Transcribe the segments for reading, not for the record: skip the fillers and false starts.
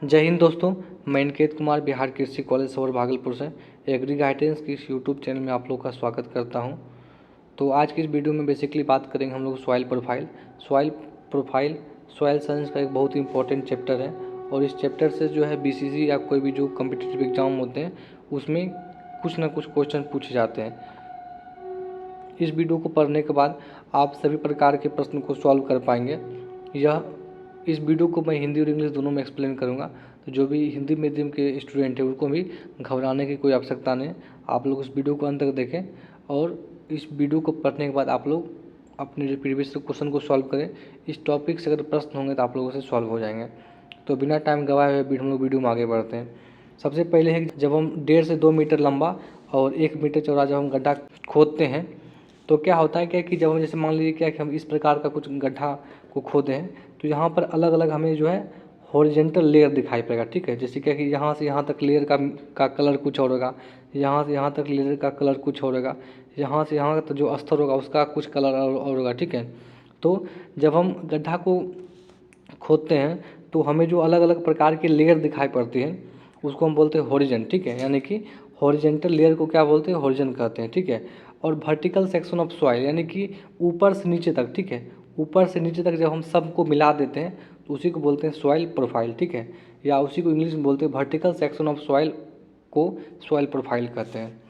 जय हिंद दोस्तों। मैं इनकेत कुमार बिहार कृषि कॉलेज सौर भागलपुर से एग्री गाइडेंस की इस यूट्यूब चैनल में आप लोग का स्वागत करता हूं। तो आज की इस वीडियो में बेसिकली बात करेंगे हम लोग सॉइल प्रोफाइल। सॉइल साइंस का एक बहुत ही इंपॉर्टेंट चैप्टर है और इस चैप्टर से जो है बीसीसी या कोई भी जो कम्पिटिटिव एग्जाम होते हैं उसमें कुछ ना कुछ क्वेश्चन पूछे जाते हैं। इस वीडियो को पढ़ने के बाद आप सभी प्रकार के प्रश्न को सॉल्व कर पाएंगे। इस वीडियो को मैं हिंदी और इंग्लिश दोनों में एक्सप्लेन करूंगा, तो जो भी हिंदी मीडियम के स्टूडेंट हैं उनको भी घबराने की कोई आवश्यकता नहीं। आप लोग इस वीडियो को अंत तक देखें और इस वीडियो को पढ़ने के बाद आप लोग अपने जो प्रीवियस क्वेश्चन को सॉल्व करें। इस टॉपिक से अगर प्रश्न होंगे तो आप लोगों से सॉल्व हो जाएंगे। तो बिना टाइम गवाए हुए हम लोग वीडियो में आगे बढ़ते हैं। सबसे पहले है जब हम 1.5 से 2 मीटर लंबा और 1 मीटर चौड़ा जब हम गड्ढा खोदते हैं तो क्या होता है कि जब हम जैसे मान लीजिए कि हम इस प्रकार का कुछ गड्ढा को खोदे हैं तो यहाँ पर अलग अलग हमें जो है हॉरिजेंटल लेयर दिखाई पड़ेगा। ठीक है, जैसे कि यहाँ से यहाँ तक लेयर का कलर कुछ और होगा, यहाँ से यहाँ तक लेयर का कलर कुछ और होगा, यहाँ से यहाँ तक जो अस्तर होगा उसका कुछ कलर और होगा। ठीक है, तो जब हम गड्ढा को खोदते हैं तो हमें जो अलग अलग प्रकार की लेयर दिखाई पड़ती है उसको हम बोलते हैं हॉरिजन। ठीक है, यानी कि हॉरिजेंटल लेयर को क्या बोलते हैं, हॉरिजन कहते हैं। ठीक है, और वर्टिकल सेक्शन ऑफ सॉइल यानी कि ऊपर से नीचे तक। ठीक है, ऊपर से नीचे तक जब हम सबको मिला देते हैं तो उसी को बोलते हैं सॉइल प्रोफाइल। ठीक है, या उसी को इंग्लिश में बोलते हैं वर्टिकल सेक्शन ऑफ सॉइल को सॉइल प्रोफाइल कहते हैं।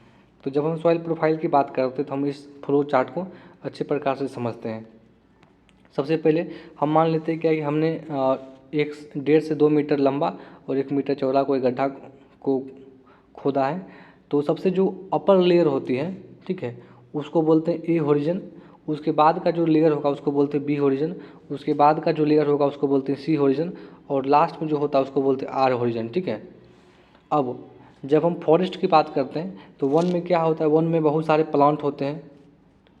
तो जब हम सॉइल प्रोफाइल की बात करते हैं तो हम इस फ्लो चार्ट को अच्छे प्रकार से समझते हैं। सबसे पहले हम मान लेते हैं कि हमने 1.5 से 2 मीटर लंबा और 1 मीटर चौड़ा कोई गड्ढा को खोदा है। तो सबसे जो अपर लेयर होती है, ठीक है, उसको बोलते हैं ए हॉरिजन। उसके बाद का जो लेयर होगा उसको बोलते हैं बी हॉरिजन। उसके बाद का जो लेयर होगा उसको बोलते हैं सी हॉरिजन और लास्ट में जो होता है उसको बोलते हैं आर हॉरिजन। ठीक है, अब जब हम फॉरेस्ट की बात करते हैं तो वन में क्या होता है, वन में बहुत सारे प्लांट होते हैं।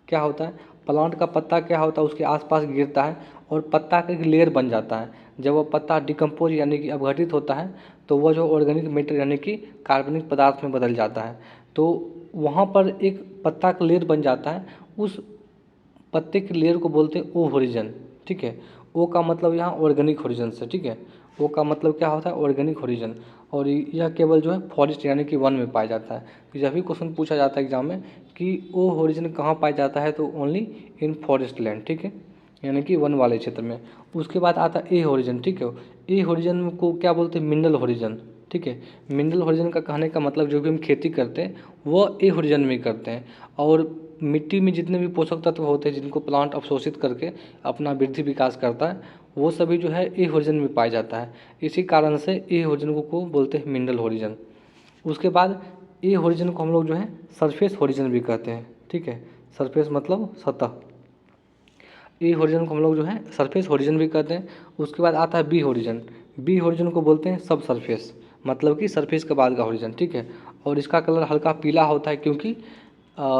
क्या होता है, प्लांट का पत्ता क्या होता है उसके आसपास गिरता है और पत्ता का एक लेयर बन जाता है। जब वह पत्ता डिकम्पोज यानी कि अपघटित होता है तो वह जो ऑर्गेनिक मैटर यानी कि कार्बनिक पदार्थ में बदल जाता है। तो वहाँ पर एक पत्ता का लेयर बन जाता है, उस पत्ते के लेयर को बोलते हैं ओ हॉरिजन। ठीक है, ओ का मतलब यहाँ ऑर्गेनिक हॉरिजन से। ठीक है, ओ का मतलब क्या होता है, ऑर्गेनिक हॉरिजन। और यह केवल जो है फॉरेस्ट यानी कि वन में पाया जाता है। तो जब भी क्वेश्चन पूछा जाता है एग्जाम में कि ओ हॉरिजन कहाँ पाया जाता है तो ओनली इन फॉरेस्ट लैंड। ठीक है, यानी कि वन वाले क्षेत्र में। उसके बाद आता है ए हॉरिजन। ठीक है, ए हॉरिजन को क्या बोलते हैं, मिनरल हॉरिजन। ठीक है, मिनरल हॉरिजन का कहने का मतलब जो भी हम खेती करते हैं वो ए हॉरिजन में करते हैं। और मिट्टी में जितने भी पोषक तत्व होते हैं जिनको प्लांट अवशोषित करके अपना वृद्धि विकास करता है वो सभी जो है ए हॉरिजन में पाया जाता है। इसी कारण से ए हॉरिजन को बोलते हैं मिनरल हॉरिजन। उसके बाद ए हॉरिजन को हम लोग जो है सरफेस हॉरिजन भी कहते हैं। ठीक है, सरफेस मतलब सतह। ए हॉरिजन को हम लोग जो है सरफेस हॉरिजन भी कहते हैं। उसके बाद आता है बी हॉरिजन। बी हॉरिजन को बोलते हैं सब सरफेस, मतलब कि सरफेस के बाद का हॉरिजन। ठीक है, और इसका कलर हल्का पीला होता है क्योंकि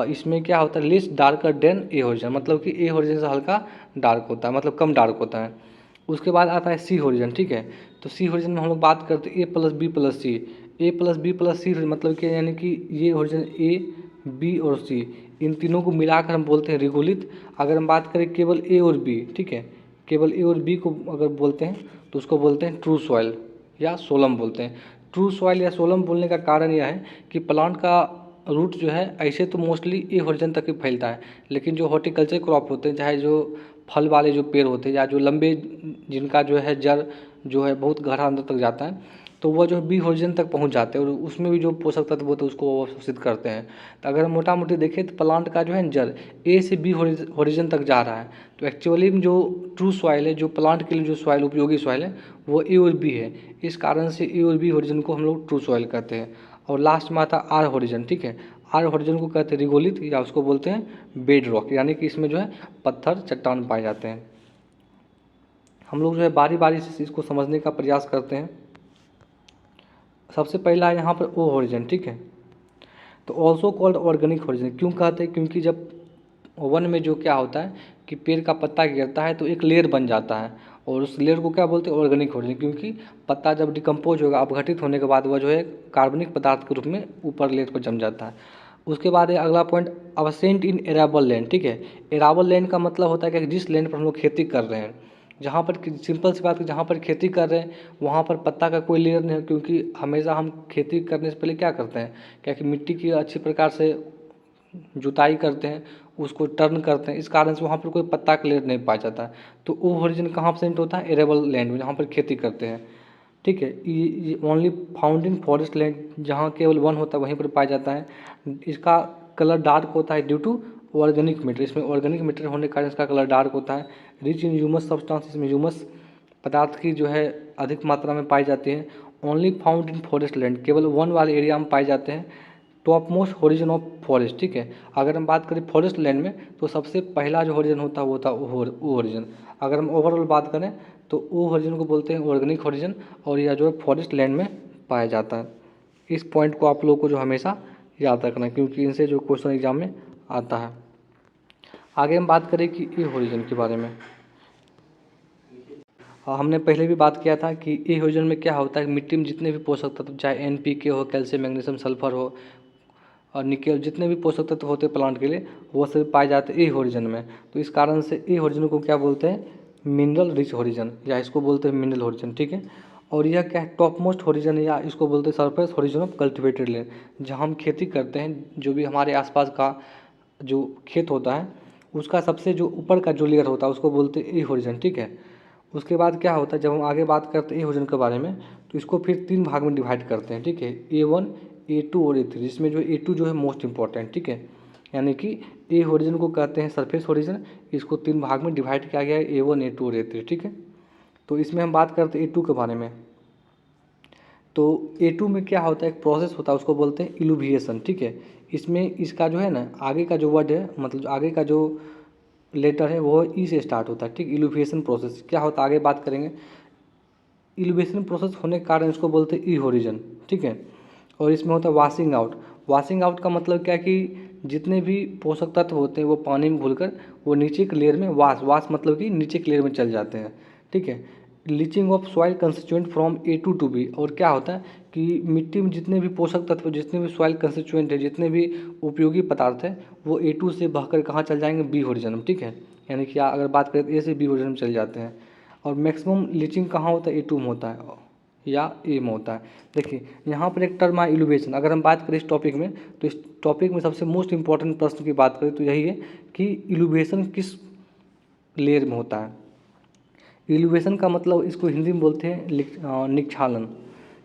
इसमें क्या होता है, लेस डार्कर देन ए हॉरिजन, मतलब कि ए हॉरिजन से हल्का डार्क होता है, मतलब कम डार्क होता है। उसके बाद आता है सी हॉरिजन। ठीक है, तो सी हॉरिजन में हम लोग बात करते हैं ए प्लस बी प्लस सी। ए प्लस बी प्लस सी मतलब कि यानी कि ये हॉरिजन ए बी और सी इन तीनों को मिलाकर हम बोलते हैं रिगोलित। अगर हम बात करें केवल ए और बी, ठीक है, केवल ए और बी को अगर बोलते हैं तो उसको बोलते हैं ट्रू सॉइल या सोलम बोलते हैं। ट्रू सॉइल या सोलम बोलने का कारण यह है कि प्लांट का रूट जो है ऐसे तो मोस्टली ए हॉरिजन तक ही फैलता है, लेकिन जो हॉर्टिकल्चर क्रॉप होते हैं, चाहे जो फल वाले जो पेड़ होते हैं या जो लंबे जिनका जो है जड़ जो है बहुत गहरा अंदर तक जाता है, तो वह जो बी हॉरिजन तक पहुंच जाते हैं और उसमें भी जो पोषक तत्व होते हैं उसको अवशोषित करते हैं। तो अगर मोटा मोटी देखें तो प्लांट का जो है जड़ ए से बी हॉरिजन तक जा रहा है। तो एक्चुअली में जो ट्रू सॉइल है, जो प्लांट के लिए जो सॉइल उपयोगी सॉइल है वो ए और बी है। इस कारण से ए और बी हॉरिजन को हम लोग ट्रू सॉइल कहते हैं। और लास्ट में आता है आर हॉरिजन। ठीक है, आर हॉरिजन को कहते हैं रिगोलित या उसको बोलते हैं बेड रॉक, यानी कि इसमें जो है पत्थर चट्टान पाए जाते हैं। हम लोग जो है बारी बारी से इसको समझने का प्रयास करते हैं। सबसे पहला है यहाँ पर ओ हॉरिजन। ठीक है, तो ऑल्सो कॉल्ड ऑर्गेनिक हॉरिजन क्यों कहते हैं, क्योंकि जब वन में जो क्या होता है कि पेड़ का पत्ता गिरता है तो एक लेयर बन जाता है और उस लेयर को क्या बोलते हैं, ऑर्गेनिक हॉरिजन। क्योंकि पत्ता जब डिकम्पोज होगा, अपघटित होने के बाद वह जो है कार्बनिक पदार्थ के रूप में ऊपर लेयर पर जम जाता है। उसके बाद है अगला पॉइंट, अबसेंट इन एराबल लैंड। ठीक है, एराबल लैंड का मतलब होता है कि जिस लैंड पर हम लोग खेती कर रहे हैं जहाँ पर सिंपल सी बात है, जहाँ पर खेती कर रहे हैं वहाँ पर पत्ता का कोई लेयर नहीं है, क्योंकि हमेशा हम खेती करने से पहले क्या करते हैं, क्या कि मिट्टी की अच्छी प्रकार से जुताई करते हैं, उसको टर्न करते हैं, इस कारण से वहाँ पर कोई पत्ता का लेयर नहीं पाया जाता है। तो वो ओरिजिन कहाँ प्रेजेंट होता है, एरेबल लैंड में, जहाँ पर खेती करते हैं। ठीक है, ये only found in forest land, जहाँ केवल वन होता है वहीं पर पाया जाता है। इसका कलर डार्क होता है ड्यू टू ऑर्गेनिक मैटर, इसमें ऑर्गेनिक मैटर होने के कारण इसका कलर डार्क होता है। रिच इन ह्यूमस सब्सटेंस, इसमें ह्यूमस पदार्थ की जो है अधिक मात्रा में पाई जाती है। Only found in forest land, केवल वन वाले एरिया में पाए जाते हैं। Top most horizon of forest, ठीक है। अगर हम बात करें फॉरेस्ट लैंड में तो सबसे पहला जो होरिजन होता है वो होता है वो होरिजन। अगर हम ओवरऑल बात करें तो वो होरिजन को बोलते हैं ऑर्गेनिक होरिजन, और यह जो है फॉरेस्ट लैंड में पाया जाता है। इस पॉइंट को आप लोगों को जो हमेशा याद रखना है, क्योंकि इनसे जो क्वेश्चन एग्जाम में आता है। आगे हम बात करें कि ए होरिजन के बारे में। हमने पहले भी बात किया था कि ए होरिजन में क्या होता है, मिट्टी में जितने भी पोषक तत्व, चाहे NPK हो, कैल्शियम, मैग्नीशियम, सल्फर हो और निकेल, जितने भी पोषक तत्व होते हैं प्लांट के लिए, वो सभी पाए जाते हैं ए होरिजन में। तो इस कारण से ए होरिजन को क्या बोलते हैं, मिनरल रिच होरिजन, या इसको बोलते हैं मिनरल होरिजन, ठीक है। और यह क्या है, टॉप मोस्ट होरिजन, या इसको बोलते हैं surface horizon of cultivated land. जहाँ हम खेती करते हैं, जो भी हमारे आसपास का जो खेत होता है उसका सबसे जो ऊपर का जो लेयर होता है उसको बोलते हैं ए होरिजन, ठीक है। उसके बाद क्या होता है, जब हम आगे बात करते हैं ए होरिजन के बारे में, तो इसको फिर 3 भाग में डिवाइड करते हैं, ठीक है। A1, A2 और A3, जिसमें जो A2 जो है मोस्ट इंपॉर्टेंट, ठीक है। यानी कि ए होरिजन को कहते हैं सरफेस होरिजन, इसको 3 भाग में डिवाइड किया गया है, A1, A2 और A3, ठीक है। तो इसमें हम बात करते हैं A2 के बारे में। तो A2 में क्या होता है, एक प्रोसेस होता है, उसको बोलते हैं इलुविएशन, ठीक है। इसमें इसका जो है ना आगे का जो वर्ड है, मतलब आगे का जो लेटर है वो ई से स्टार्ट होता है, ठीक। इलुविएशन प्रोसेस क्या होता है आगे बात करेंगे। इलुविएशन प्रोसेस होने के कारण इसको बोलते हैं ई होरिजन, ठीक है। और इसमें होता है वाशिंग आउट। वाशिंग आउट का मतलब क्या है कि जितने भी पोषक तत्व होते हैं वो पानी में घुलकर वो नीचे के लेयर में वाश मतलब कि नीचे के लेयर में चल जाते हैं, ठीक है। Leaching of soil constituent from A2 to B। और क्या होता है कि मिट्टी में जितने भी पोषक तत्व, जितने भी सॉइल कंस्टिट्यूएंट है, जितने भी उपयोगी पदार्थ है, वो A2 से बहकर कहाँ चल जाएंगे, बी होरिजन में, ठीक है। यानी कि अगर बात करें तो ए से बी होरिजन में चल जाते हैं। और मैक्सिमम लीचिंग कहाँ होता है, A2 में होता है या ए में होता है। देखिए यहाँ पर एक टर्म है इलुवेशन। अगर हम बात करें इस टॉपिक में, तो इस टॉपिक में सबसे मोस्ट इंपॉर्टेंट प्रश्न की बात करें तो यही है कि इलुवेशन किस लेयर में होता है। इलुवेशन का मतलब इसको हिंदी में बोलते हैं निक्षालन।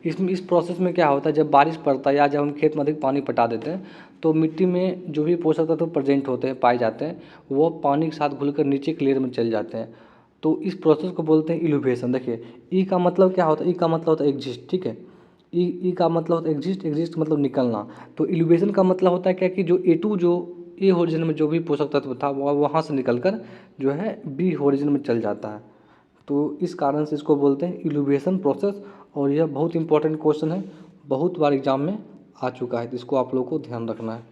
इसमें इस प्रोसेस में क्या होता है, जब बारिश पड़ता है या जब हम खेत में अधिक पानी पटा देते हैं तो मिट्टी में जो भी पोषक तत्व प्रेजेंट होते हैं, पाए जाते हैं, वो पानी के साथ घुलकर नीचे के लेयर में चल जाते हैं। तो इस प्रोसेस को बोलते हैं इलुवेशन। देखिए ई का मतलब क्या होता है, ई का मतलब होता है एग्जिस्ट, ठीक है। ई का मतलब होता है एग्जिस्ट, एग्जिस्ट मतलब निकलना। तो इलुवेशन का मतलब होता है क्या कि जो A2 जो ए होरिजन में जो भी पोषक तत्व था वो वहाँ से निकलकर जो है बी होरिजन में चल जाता है। तो इस कारण से इसको बोलते हैं इलुवेशन प्रोसेस। और यह बहुत इंपॉर्टेंट क्वेश्चन है, बहुत बार एग्जाम में आ चुका है, तो इसको आप लोगों को ध्यान रखना है।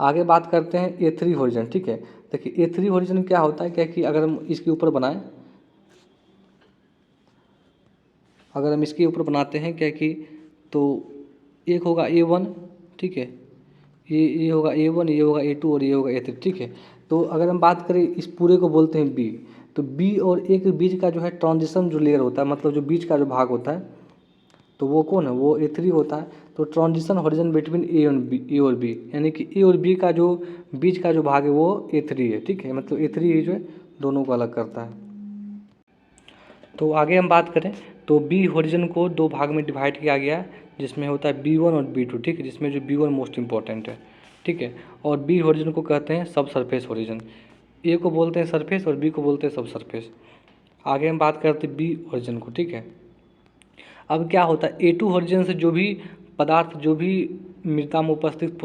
आगे बात करते हैं A3 होरिजन, ठीक है। देखिए A3 होरिजन क्या होता है, क्या कि अगर हम इसके ऊपर बनाएं, अगर हम इसके ऊपर बनाते हैं क्या कि, तो एक होगा A1, ठीक है, ये होगा A1, ये होगा A2 और ये होगा A3, ठीक है। तो अगर हम बात करें इस पूरे को बोलते हैं B। तो B और A के बीच का जो है ट्रांजिशन जो लेयर होता है, मतलब जो बीच का जो भाग होता है, तो वो कौन है, वो A3 होता है। तो ट्रांजिशन हॉरिजन बिटवीन ए और बी, यानी कि ए और बी का जो बीच का जो भाग है वो A3 है, ठीक है। मतलब A3 ही जो है दोनों को अलग करता है। तो आगे हम बात करें तो बी होरिजन को 2 भाग में डिवाइड किया गया है, जिसमें होता है B1 और B2, ठीक है। जिसमें जो B1 मोस्ट इंपॉर्टेंट है, ठीक है। और बी होरिजन को कहते हैं सब सरफेस होरिजन। ए को बोलते हैं सरफेस और बी को बोलते हैं सब सरफेस। आगे हम बात करते हैं बी होरिजन को, ठीक है। अब क्या होता है, A2 होरिजन से जो भी पदार्थ, जो भी मृदा में उपस्थित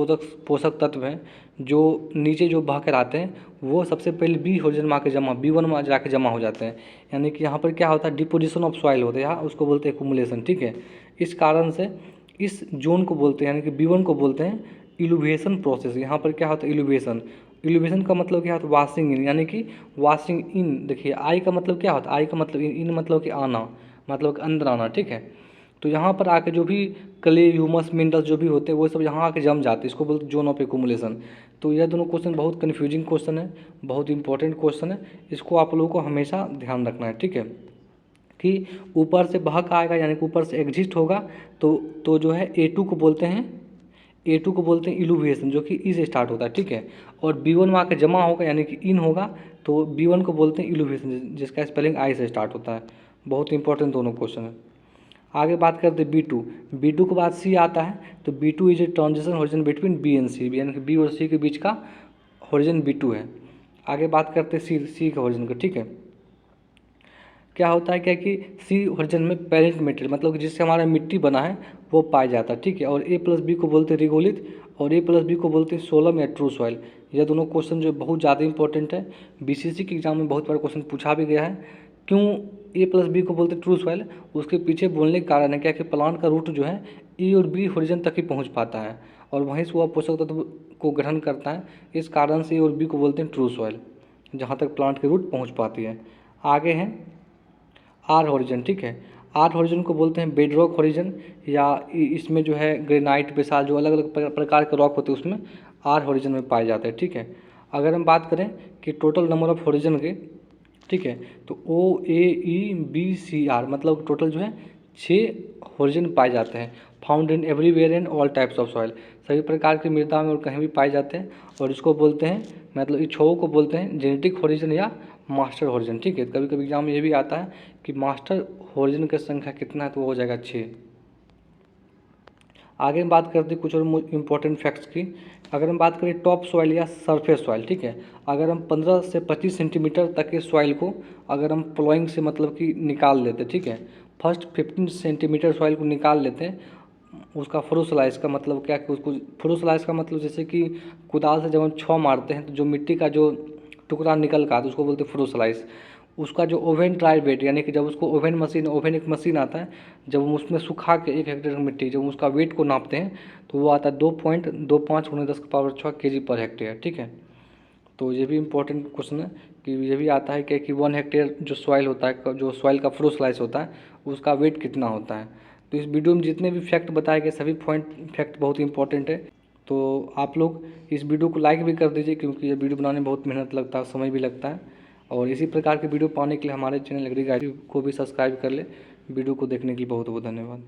पोषक तत्व हैं, जो नीचे जो बह कर आते हैं, वो सबसे पहले बी होरिजन में आके जमा, B1 में जाके जमा हो जाते हैं। यानी कि यहाँ पर क्या होता है, डिपोजिशन ऑफ सॉइल होता है, यहाँ उसको बोलते हैं एक्युमुलेशन, ठीक है। इस कारण से इस जोन को बोलते हैं, यानी कि B1 को बोलते हैं इलुविएशन प्रोसेस। यहाँ पर क्या होता है, इलुविएशन। इलुविएशन का मतलब क्या होता है, वाशिंग इन, यानी कि वाशिंग इन। देखिए आई का मतलब क्या होता है, आई का मतलब इन मतलब कि आना, मतलब अंदर आना, ठीक है। तो यहाँ पर आके जो भी क्ले, ह्यूमस, मिनरल्स जो भी होते हैं वो सब यहाँ आके जम जाते हैं, इसको बोलते हैं जोन ऑफ एक्यूमुलेशन। तो यह दोनों क्वेश्चन बहुत कन्फ्यूजिंग क्वेश्चन है, बहुत इंपॉर्टेंट क्वेश्चन है, इसको आप लोगों को हमेशा ध्यान रखना है, ठीक है। कि ऊपर से बहक आएगा यानी कि ऊपर से एग्जिस्ट होगा तो जो है A2 को बोलते हैं, A2 को बोलते हैं इलुविएशन, जो कि ई से स्टार्ट होता है, ठीक है। और B1 में आके जमा होगा यानी कि इन होगा तो B1 को बोलते हैं इलुविएशन, जिसका स्पेलिंग आई से स्टार्ट होता है। बहुत इंपॉर्टेंट दोनों क्वेश्चन है। आगे बात करते हैं B2 के बाद C आता है, तो B2 is a transition horizon between B and C, यानी कि B और C के बीच का हॉरिजन B2 है। आगे बात करते हैं C के हॉरिजन का, ठीक है। क्या होता है क्या कि सी हॉरिजन में पेरेंट मेटेरियल मतलब कि जिससे हमारा मिट्टी बना है वो पाया जाता है, ठीक है। और A+B को बोलते हैं रिगोलिथ और A+B को बोलते हैं सोलम या ट्रू सॉइल। यह दोनों क्वेश्चन जो बहुत ज़्यादा इंपॉर्टेंट है, BCC के एग्जाम में बहुत बार क्वेश्चन पूछा भी गया है। क्यों A+B को बोलते हैं ट्रू सॉइल, उसके पीछे बोलने का कारण है क्या कि प्लांट का रूट जो है E और B हॉरिजन तक ही पहुँच पाता है और वहीं से वह पोषक तत्व को ग्रहण करता है। इस कारण से A और B को बोलते हैं ट्रू सॉइल, जहाँ तक प्लांट की रूट पहुँच पाती है। आगे है आर हॉरिजन, ठीक है। आर हॉरिजन को बोलते हैं बेडरॉक हॉरिजन, या इसमें जो है ग्रेनाइट, बेसाल्ट, जो अलग अलग प्रकार के रॉक होते हैं उसमें आर हॉरिजन में पाए जाते हैं, ठीक है। अगर हम बात करें कि टोटल नंबर ऑफ हॉरिजन के, ठीक है, तो OAEBCR मतलब टोटल जो है 6 हॉरिजन पाए जाते हैं। Found in everywhere in all types of soil, सभी प्रकार की मृदा में और कहीं भी पाए जाते हैं। और इसको बोलते हैं मतलब इस 6 को बोलते हैं जेनेटिक हॉरिजन या मास्टर हॉरिजन, ठीक है। कभी कभी एग्जाम में ये भी आता है कि मास्टर हॉरिजन की संख्या कितना है, तो वो हो जाएगा 6। आगे हम बात करते हैं कुछ और इम्पोर्टेंट फैक्ट्स की। अगर हम बात करें टॉप सॉइल या सरफेस सॉइल, ठीक है, अगर हम 15 से 25 सेंटीमीटर तक के सॉइल को अगर हम प्लॉइंग से मतलब कि निकाल लेते हैं, ठीक है, फर्स्ट 15 सेंटीमीटर सॉइल को निकाल लेते हैं, उसका फ्रोसलाइज का मतलब क्या कि उसको फ्रोसलाइज का मतलब जैसे कि कुदाल से जब हम छौ मारते हैं तो जो मिट्टी का जो टुकड़ा निकल का आता है उसको बोलते हैं फ्रोसलाइज। उसका जो ओवन ड्राई वेट यानी कि जब उसको ओवन एक मशीन आता है, जब हम उसमें सुखा के 1 हेक्टेयर की मिट्टी जब उसका वेट को नापते हैं तो वो आता है 2.25 × 10⁻6 kg/हेक्टेयर, ठीक है। तो ये भी इंपॉर्टेंट क्वेश्चन है कि ये भी आता है कि 1 हेक्टेयर जो सॉइल होता है, जो सॉइल का फ्रोसलाइज होता है उसका वेट कितना होता है। तो इस वीडियो में जितने भी फैक्ट बताए गए सभी फैक्ट बहुत इंपॉर्टेंट है। तो आप लोग इस वीडियो को लाइक भी कर दीजिए, क्योंकि ये वीडियो बनाने में बहुत मेहनत लगता है, समय भी लगता है। और इसी प्रकार के वीडियो पाने के लिए हमारे चैनल एग्री गाइड को भी सब्सक्राइब कर ले। वीडियो को देखने के लिए बहुत बहुत धन्यवाद।